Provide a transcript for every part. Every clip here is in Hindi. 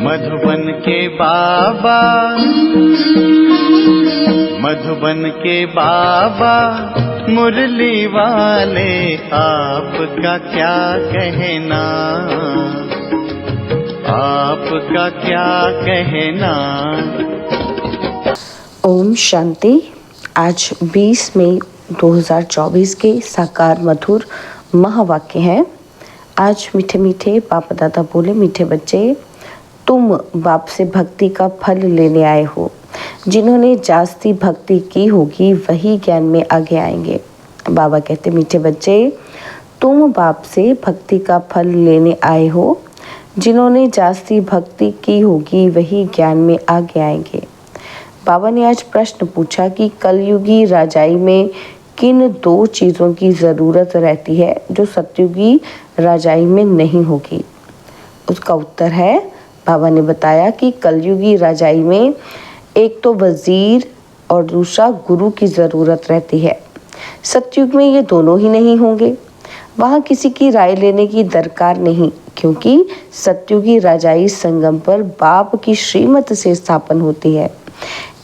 मधुबन के बाबा, मधुबन के बाबा मुरली वाले, आपका क्या कहना, आपका क्या कहना। ओम शांति। आज 20 मई 2024 के साकार मधुर महावाक्य हैं। आज मीठे मीठे बाप दादा बोले, मीठे बच्चे, तुम बाप से भक्ति का फल लेने आए हो। जिन्होंने जास्ती भक्ति की होगी वही ज्ञान में आगे आएंगे। बाबा कहते, मीठे बच्चे, तुम बाप से भक्ति का फल लेने आए हो। जिन्होंने जास्ती भक्ति की होगी वही ज्ञान में आगे आएंगे। बाबा ने आज प्रश्न पूछा कि कलयुगी राजाई में किन 2 चीज़ों की ज़रूरत रहती है जो सतयुगी राजाई में नहीं होगी। उसका उत्तर है, बाबा ने बताया कि कलयुगी राजाई में एक तो वजीर और दूसरा गुरु की ज़रूरत रहती है। सतयुग में ये दोनों ही नहीं होंगे। वहाँ किसी की राय लेने की दरकार नहीं, क्योंकि सतयुगी राजाई संगम पर बाप की श्रीमत से स्थापन होती है।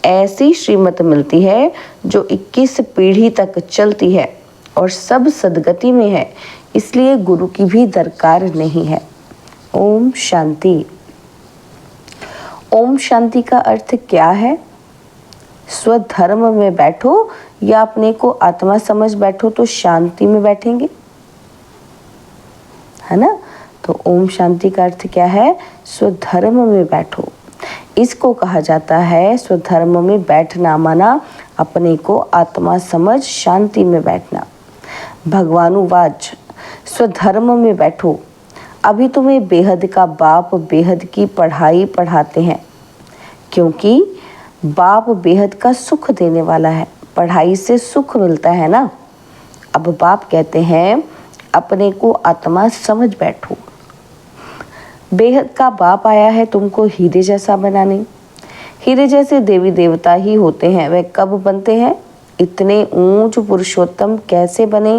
ऐसी श्रीमत मिलती है जो 21 पीढ़ी तक चलती है और सब सदगति में है, इसलिए गुरु की भी दरकार नहीं है। ओम शांति। ओम शांति का अर्थ क्या है? स्वधर्म में बैठो या अपने को आत्मा समझ बैठो तो शांति में बैठेंगे, है ना। तो ओम शांति का अर्थ क्या है? स्वधर्म में बैठो। इसको कहा जाता है स्वधर्म में बैठना, माना अपने को आत्मा समझ शांति में बैठना। भगवानुवाच, स्वधर्म में बैठो। अभी तुम्हें बेहद का बाप बेहद की पढ़ाई पढ़ाते हैं, क्योंकि बाप बेहद का सुख देने वाला है। पढ़ाई से सुख मिलता है ना। अब बाप कहते हैं अपने को आत्मा समझ बैठो। बेहद का बाप आया है तुमको हीरे जैसा बनाने। हीरे जैसे देवी देवता ही होते हैं, वे कब बनते हैं? इतने ऊंच पुरुषोत्तम कैसे बने,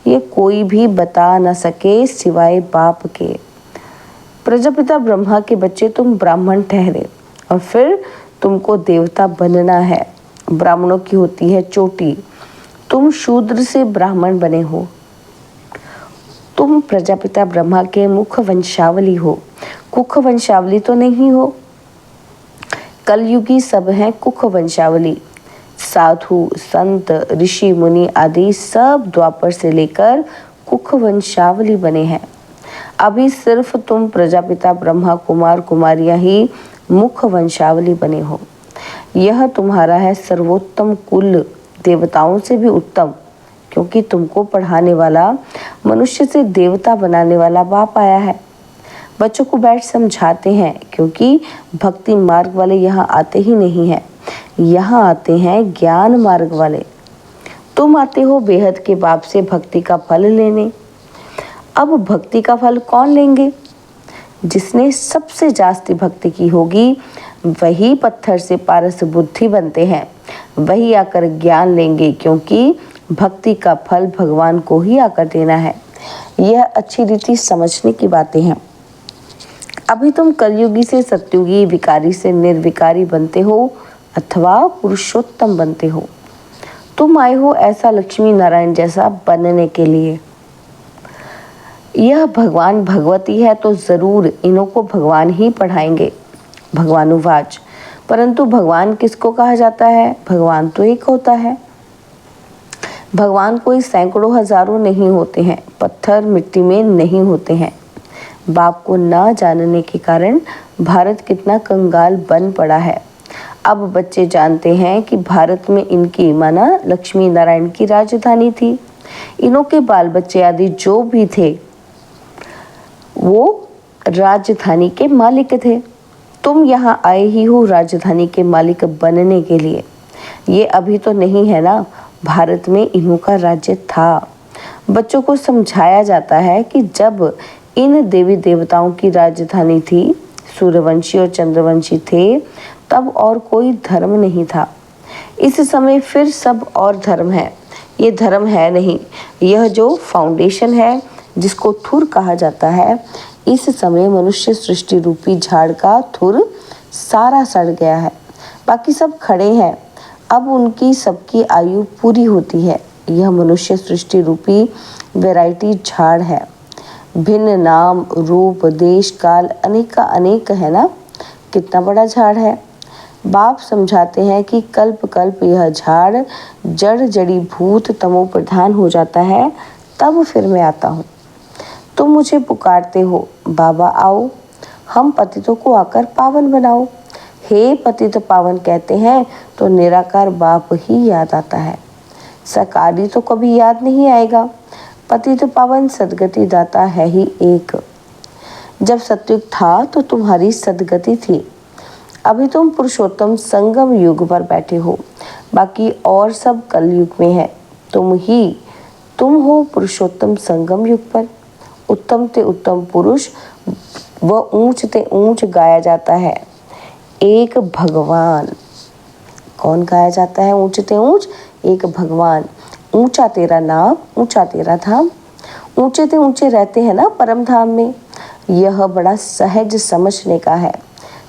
ये कोई भी बता न सके सिवाय बाप के। प्रजापिता ब्रह्मा के बच्चे तुम ब्राह्मण ठहरे और फिर तुमको देवता बनना है। ब्राह्मणों की होती है चोटी, तुम शूद्र से ब्राह्मण बने हो। तुम प्रजापिता ब्रह्मा के मुख वंशावली हो, कुख वंशावली तो नहीं हो। कलयुगी सब हैं कुख वंशावली। साधु संत ऋषि मुनि आदि सब द्वापर से लेकर कुख वंशावली बने हैं। अभी सिर्फ तुम प्रजापिता ब्रह्मा कुमार कुमारियां ही मुख वंशावली बने हो। यह तुम्हारा है सर्वोत्तम कुल, देवताओं से भी उत्तम, क्योंकि तुमको पढ़ाने वाला, मनुष्य से देवता बनाने वाला बाप आया है। बच्चों को बैठ समझाते हैं, क्योंकि भक्ति मार्ग वाले यहाँ आते ही नहीं हैं, यहाँ आते हैं ज्ञान मार्ग वाले। तुम आते हो बेहद के बाप से भक्ति का फल लेने। अब भक्ति का फल कौन लेंगे? जिसने सबसे जास्ती भक्ति की होगी वही पत्थर से पारस बुद्धि बनते हैं, वही आकर ज्ञान लेंगे, क्योंकि भक्ति का फल भगवान को ही आकर देना है। यह अच्छी रीति समझने की बातें हैं। अभी तुम कलयुगी से सतयुगी, विकारी से निर्विकारी बनते हो अथवा पुरुषोत्तम बनते हो। तुम आए हो ऐसा लक्ष्मी नारायण जैसा बनने के लिए। यह भगवान भगवती है तो जरूर इन्हों को भगवान ही पढ़ाएंगे। भगवानुवाच, परंतु भगवान किसको कहा जाता है? भगवान तो एक होता है। भगवान कोई सैकड़ों हजारों नहीं होते हैं, पत्थर मिट्टी में नहीं होते हैं। बाप को ना जानने के कारण भारत कितना कंगाल बन पड़ा है। अब बच्चे जानते हैं कि भारत में इनकी, माना लक्ष्मी नारायण की राजधानी थी। इन्हों के बाल बच्चे आदि जो भी थे वो राजधानी के मालिक थे। तुम यहाँ आए ही हो राजधानी के मालिक बनने के लिए। ये अभी तो नहीं है ना, भारत में इन्हों का राज्य था। बच्चों को समझाया जाता है कि जब इन देवी देवताओं की राजधानी थी, सूर्यवंशी और चंद्रवंशी थे, तब और कोई धर्म नहीं था। इस समय फिर सब और धर्म है। ये धर्म है नहीं, यह जो फाउंडेशन है जिसको थुर कहा जाता है, इस समय मनुष्य सृष्टि रूपी झाड़ का थुर सारा सड़ गया है, बाकी सब खड़े हैं। अब उनकी सबकी आयु पूरी होती है। यह मनुष्य सृष्टि रूपी वैरायटी झाड़ है। भिन्न नाम, रूप, देश, काल अनेक का अनेक है ना। कितना बड़ा झाड़ है। बाप समझाते हैं कि कल्प कल्प यह झाड़ जड़ जड़ी भूत तमो प्रधान हो जाता है, तब फिर मैं आता हूँ। तुम मुझे पुकारते हो, बाबा आओ, हम पतितों को आकर पावन बनाओ। हे पतित पावन कहते हैं तो निराकार बाप ही याद आता है। सकारी तो कभी याद नहीं आएगा। पतित पावन सदगति दाता है ही एक। जब सतयुग था तो तुम्हारी सदगति थी। अभी तुम पुरुषोत्तम संगम युग पर बैठे हो, बाकी और सब कलयुग में है। तुम हो पुरुषोत्तम संगम युग पर। उत्तम ते उत्तम पुरुष व ऊंच ते ऊंच गाया जाता है एक भगवान। कौन गाया जाता है ऊंच ते ऊंच? एक भगवान। ऊंचा तेरा नाम, ऊंचा तेरा धाम। ऊंचे ते ऊंचे रहते हैं ना परम धाम में। यह बड़ा सहज समझने का है।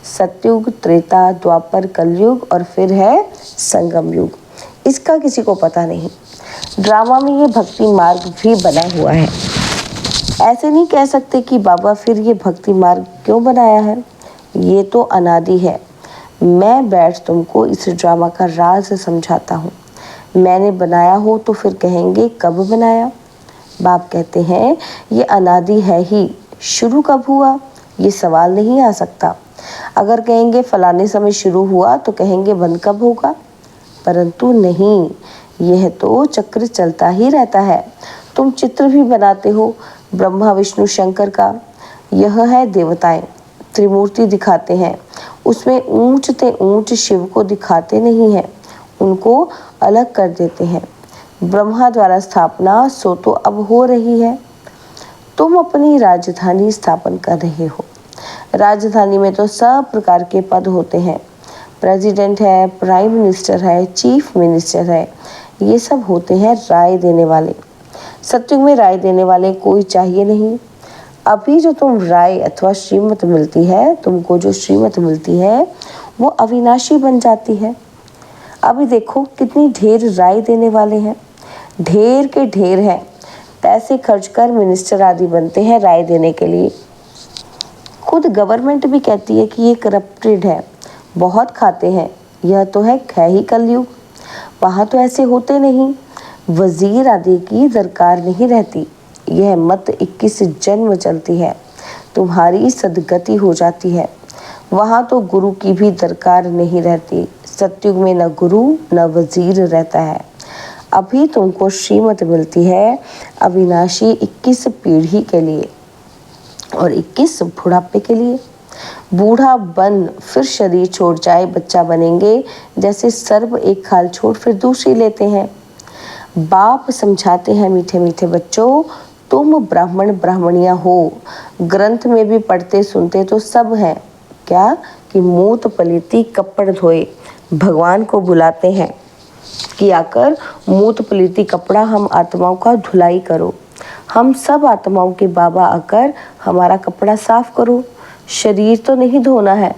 सतयुग, त्रेता, द्वापर, कलयुग और फिर है संगम युग। इसका किसी को पता नहीं। ड्रामा में ये भक्ति मार्ग भी बना हुआ है। ऐसे नहीं कह सकते कि बाबा फिर ये भक्ति मार्ग क्यों बनाया है। ये तो अनादि है। मैं बैठ तुमको इस ड्रामा का राज समझाता हूँ। मैंने बनाया हो तो फिर कहेंगे कब बनाया। बाप कहते हैं ये अनादि है ही। शुरू कब हुआ ये सवाल नहीं आ सकता। अगर कहेंगे फलाने समय शुरू हुआ तो कहेंगे बंद कब होगा। परंतु नहीं, यह तो चक्र चलता ही रहता है। तुम चित्र भी बनाते हो ब्रह्मा विष्णु शंकर का। यह है देवताएं त्रिमूर्ति दिखाते हैं। उसमें ऊंच ते ऊंच शिव को दिखाते नहीं हैं, उनको अलग कर देते हैं। ब्रह्मा द्वारा स्थापना सो तो अब हो रही है। तुम अपनी राजधानी स्थापन कर रहे हो। राजधानी में तो सब प्रकार के पद होते हैं। प्रेसिडेंट है, प्राइम मिनिस्टर है, चीफ मिनिस्टर है। ये सब होते हैं राय देने वाले। सत्युग में राय देने वाले कोई चाहिए नहीं। अभी जो तुम राय अथवा श्रीमत मिलती है, तुमको जो श्रीमत मिलती है वो अविनाशी बन जाती है। अभी देखो कितनी ढेर राय देने वाले हैं। ढेर के ढेर हैं। पैसे खर्च कर मिनिस्टर आदि बनते हैं राय देने के लिए। खुद गवर्नमेंट भी कहती है कि ये करप्टेड है, बहुत खाते हैं। यह तो है ही कलयुग। वहाँ तो ऐसे होते नहीं। वजीर आदि की दरकार नहीं रहती। यह मत 21 जन्म चलती है, तुम्हारी सदगति हो जाती है। वहाँ तो गुरु की भी दरकार नहीं रहती। सतयुग में न गुरु न वजीर रहता है। अभी तुमको श्रीमत मिलती है अविनाशी 21 पीढ़ी के लिए और 21 बुढ़ापे के लिए। बूढ़ा बन फिर शरीर छोड़ जाए बच्चा बनेंगे, जैसे सर्प एक खाल छोड़ फिर दूसरी लेते हैं। बाप समझाते हैं मीठे मीठे बच्चों, तुम ब्राह्मण ब्राह्मणियां हो। ग्रंथ में भी पढ़ते सुनते तो सब हैं। क्या कि मूत पलीती कपड़ धोए। भगवान को बुलाते हैं कि आकर मूत पलीती कपड़ा हम आत्माओं का धुलाई करो। हम सब आत्माओं के बाबा आकर हमारा कपड़ा साफ करो। शरीर तो नहीं धोना है,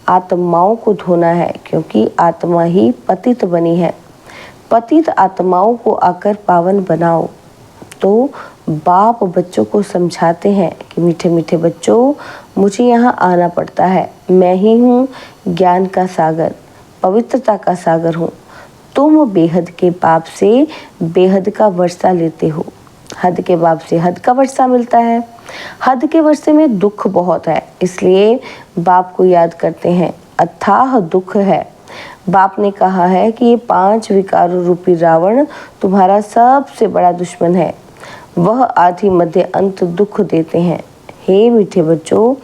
आत्माओं को धोना है, क्योंकि आत्मा ही पतित बनी है। पतित आत्माओं को आकर पावन बनाओ। तो बाप बच्चों को समझाते हैं कि मीठे मीठे बच्चों, मुझे यहाँ आना पड़ता है। मैं ही हूँ ज्ञान का सागर, पवित्रता का सागर हूँ। तुम बेहद के बाप से बेहद का वर्षा लेते हो। हद के बाप से हद का वर्षा मिलता है। हद के वर्षे में दुख बहुत है, इसलिए बाप को याद करते हैं। अथाह दुख है। बाप ने कहा है कि ये 5 विकारों रूपी रावण तुम्हारा सबसे बड़ा दुश्मन है। वह आदि मध्य अंत दुख देते हैं। हे मीठे बच्चों,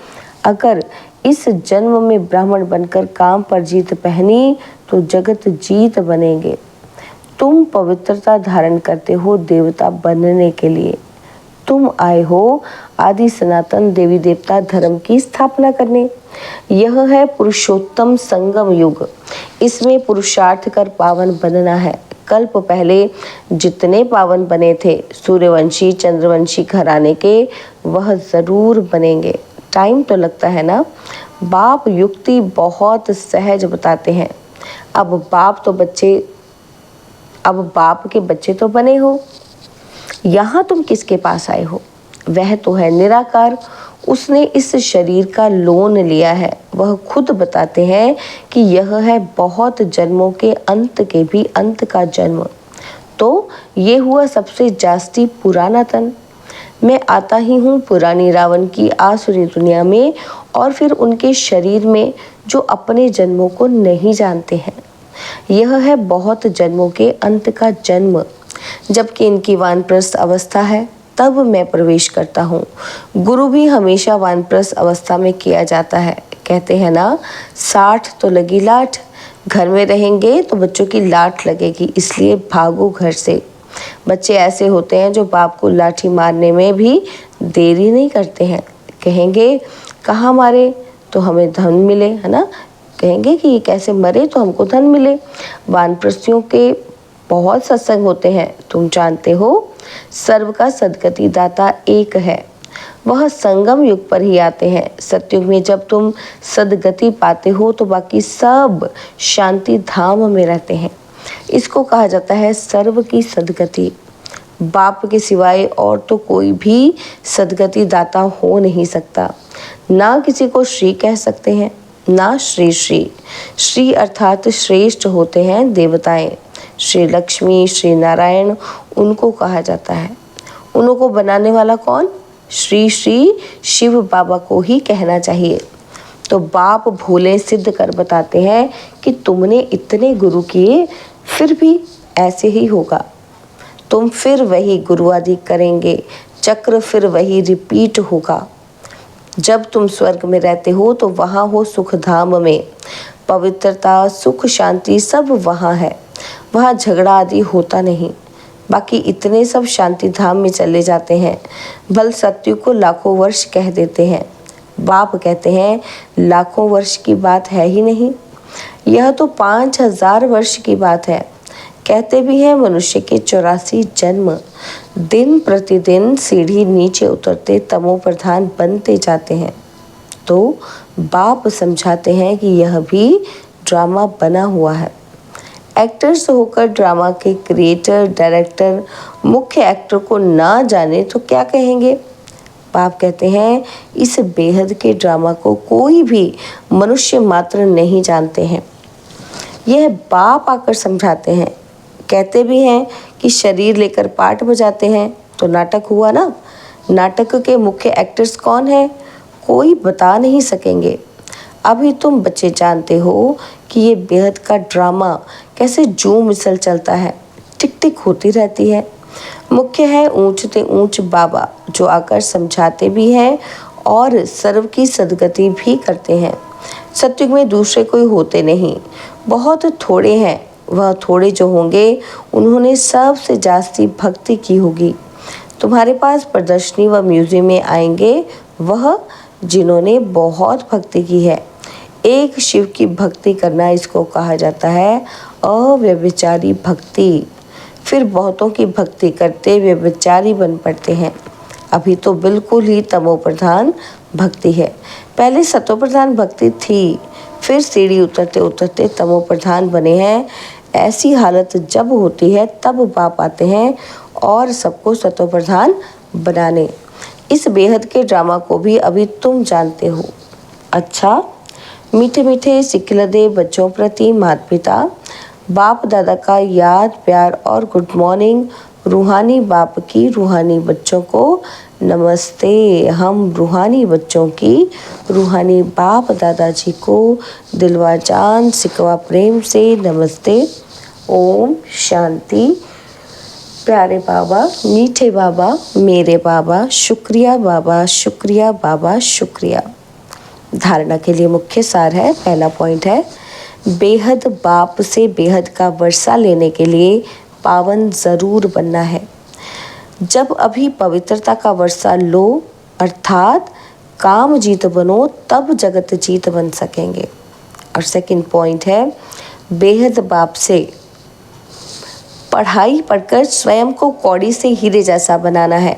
अगर इस जन्म में ब्राह्मण बनकर काम पर जीत पहनी तो जगत जीत बनेंगे। तुम पवित्रता धारण करते हो देवता बनने के लिए। तुम आए हो आदि सनातन देवी देवता धर्म की स्थापना करने। यह है पुरुषोत्तम संगम युग। इसमें पुरुषार्थ कर पावन बनना है। कल्प पहले जितने पावन बने थे सूर्यवंशी चंद्रवंशी घराने के, वह ज़रूर बनेंगे। टाइम तो लगता है ना। बाप युक्ति बहुत सहज बताते हैं। अब बाप के बच्चे तो बने हो, यहाँ तुम किसके पास आए हो? वह तो है निराकार, उसने इस शरीर का लोन लिया है। वह खुद बताते हैं कि यह है बहुत जन्मों के अंत के भी अंत का जन्म। तो ये हुआ सबसे जास्ती पुराना तन। मैं आता ही हूँ पुरानी रावण की आसुरी दुनिया में और फिर उनके शरीर में जो अपने जन्मों को नहीं जानते हैं। यह है बहुत जन्मों के अंत का जन्म। जबकि इनकी वानप्रस्थ अवस्था है तब मैं प्रवेश करता हूँ। गुरु भी हमेशा वानप्रस्थ अवस्था में किया जाता है। कहते हैं ना, 60 तो लगी लाठ। घर में रहेंगे तो बच्चों की लाठ लगेगी, इसलिए भागो घर से। बच्चे ऐसे होते हैं जो बाप को लाठी मारने में भी देरी नहीं करते हैं। कहेंगे कहाँ मारे तो हमें धन मिले, है ना। कहेंगे कि ये कैसे मरे तो हमको धन मिले। वानप्रस्थियों के बहुत सत्संग होते हैं, तुम जानते हो। सर्व का सद्गति दाता एक है, वह संगम युग पर ही आते हैं। सतयुग में जब तुम सद्गति पाते हो तो बाकी सब शांति धाम में रहते हैं। इसको कहा जाता है सर्व की सद्गति। बाप के सिवाय और तो कोई भी सद्गति दाता हो नहीं सकता। ना किसी को श्री कह सकते हैं, ना श्री। श्री अर्थात श्रेष्ठ होते हैं देवताएं। श्री लक्ष्मी, श्री नारायण उनको कहा जाता है। उनको बनाने वाला कौन? श्री शिव बाबा को ही कहना चाहिए। तो बाप भोले सिद्ध कर बताते हैं कि तुमने इतने गुरु किए फिर भी ऐसे ही होगा। तुम फिर वही गुरु आदि करेंगे, चक्र फिर वही रिपीट होगा। जब तुम स्वर्ग में रहते हो तो वहाँ हो सुख धाम में। पवित्रता, सुख, शांति सब वहाँ है। वहाँ झगड़ा आदि होता नहीं। बाकी इतने सब शांति धाम में चले जाते हैं। भल सत्यु को लाखों वर्ष कह देते हैं। बाप कहते हैं लाखों वर्ष की बात है ही नहीं, यह तो 5000 वर्ष की बात है। कहते भी हैं मनुष्य के 84 जन्म। दिन प्रतिदिन सीढ़ी नीचे उतरते तमो प्रधान बनते जाते हैं। तो बाप समझाते हैं कि यह भी ड्रामा बना हुआ है। एक्टर्स होकर ड्रामा के क्रिएटर, डायरेक्टर मुख्य एक्टर को ना जाने तो क्या कहेंगे? बाप कहते हैं इस बेहद के ड्रामा को कोई भी मनुष्य मात्र नहीं जानते हैं। यह बाप आकर समझाते हैं। कहते भी हैं कि शरीर लेकर पाठ बजाते हैं तो नाटक हुआ ना। नाटक के मुख्य एक्टर्स कौन हैं? कोई बता नहीं सकेंगे। अभी तुम बच्चे जानते हो कि ये बेहद का ड्रामा कैसे जूम मिसल चलता है, टिक टिक होती रहती है। मुख्य है ऊंचते ऊंच बाबा जो आकर समझाते भी हैं और सर्व की सद्गति भी करते हैं। सतयुग में दूसरे कोई होते नहीं, बहुत थोड़े हैं। वह थोड़े जो होंगे उन्होंने सबसे जास्ती भक्ति की होगी। तुम्हारे पास प्रदर्शनी व म्यूजियम में आएंगे वह जिन्होंने बहुत भक्ति की है। एक शिव की भक्ति करना इसको कहा जाता है अव्यभिचारी भक्ति। फिर बहुतों की भक्ति करते व्यभिचारी बन पड़ते हैं। अभी तो बिल्कुल ही तमो प्रधान भक्ति है। पहले सतो प्रधान भक्ति थी, फिर सीढ़ी उतरते उतरते तमो प्रधान बने हैं। ऐसी हालत जब होती है तब बाप आते हैं और सबको सतो प्रधान बनाने। इस बेहद के ड्रामा को भी अभी तुम जानते हो। अच्छा, मीठे मीठे सिखिलदे बच्चों प्रति माता पिता बाप दादा का याद प्यार और गुड मॉर्निंग। रूहानी बाप की रूहानी बच्चों को नमस्ते। हम रूहानी बच्चों की रूहानी बाप दादाजी को दिलवा जान सिकवा प्रेम से नमस्ते। ओम शांति। प्यारे बाबा, मीठे बाबा, मेरे बाबा, शुक्रिया बाबा, शुक्रिया बाबा, शुक्रिया। धारणा के लिए मुख्य सार है, पहला पॉइंट है बेहद बाप से बेहद का वर्षा लेने के लिए पावन ज़रूर बनना है। जब अभी पवित्रता का वर्षा लो अर्थात काम जीत बनो तब जगत जीत बन सकेंगे। और सेकंड पॉइंट है बेहद बाप से पढ़ाई पढ़कर स्वयं को कौड़ी से हीरे जैसा बनाना है,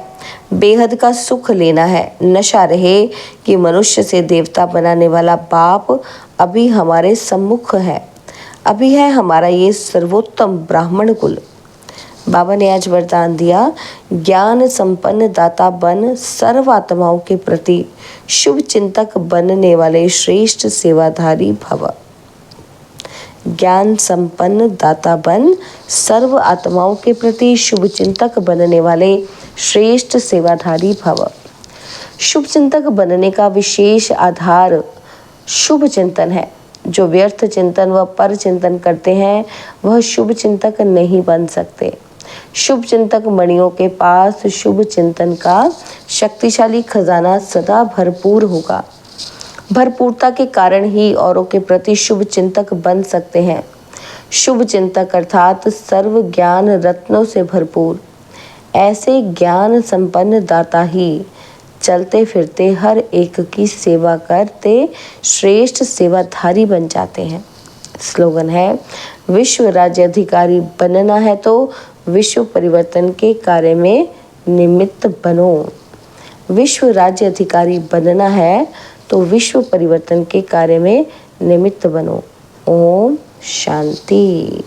बेहद का सुख लेना है। नशा रहे कि मनुष्य से देवता बनाने वाला बाप अभी हमारे सम्मुख है, अभी है हमारा ये सर्वोत्तम ब्राह्मण कुल। बाबा ने आज वरदान दिया, ज्ञान संपन्न दाता बन, सर्व आत्माओं के प्रति शुभ चिंतक बनने वाले श्रेष्ठ सेवाधारी भव। ज्ञान संपन्न दाता बन, सर्व आत्माओं के प्रति शुभ चिंतक बनने वाले श्रेष्ठ सेवाधारी भव। शुभ चिंतक बनने का विशेष आधार शुभ चिंतन है। जो व्यर्थ चिंतन व पर चिंतन करते हैं वह शुभ चिंतक नहीं बन सकते। शुभ चिंतक मणियों के पास शुभ चिंतन का शक्तिशाली खजाना सदा भरपूर होगा। भरपूरता के कारण ही औरों के प्रति शुभ चिंतक बन सकते हैं। शुभ चिंतक अर्थात सर्व ज्ञान रत्नों से भरपूर। ऐसे ज्ञान संपन्न दाता ही चलते फिरते हर एक की सेवा करते श्रेष्ठ सेवाधारी बन जाते हैं। स्लोगन है, विश्व राज्य अधिकारी बनना है तो विश्व परिवर्तन के कार्य में निमित्त बनो। विश्व राज्य अधिकारी बनना है तो विश्व परिवर्तन के कार्य में निमित्त बनो। ओम शांति।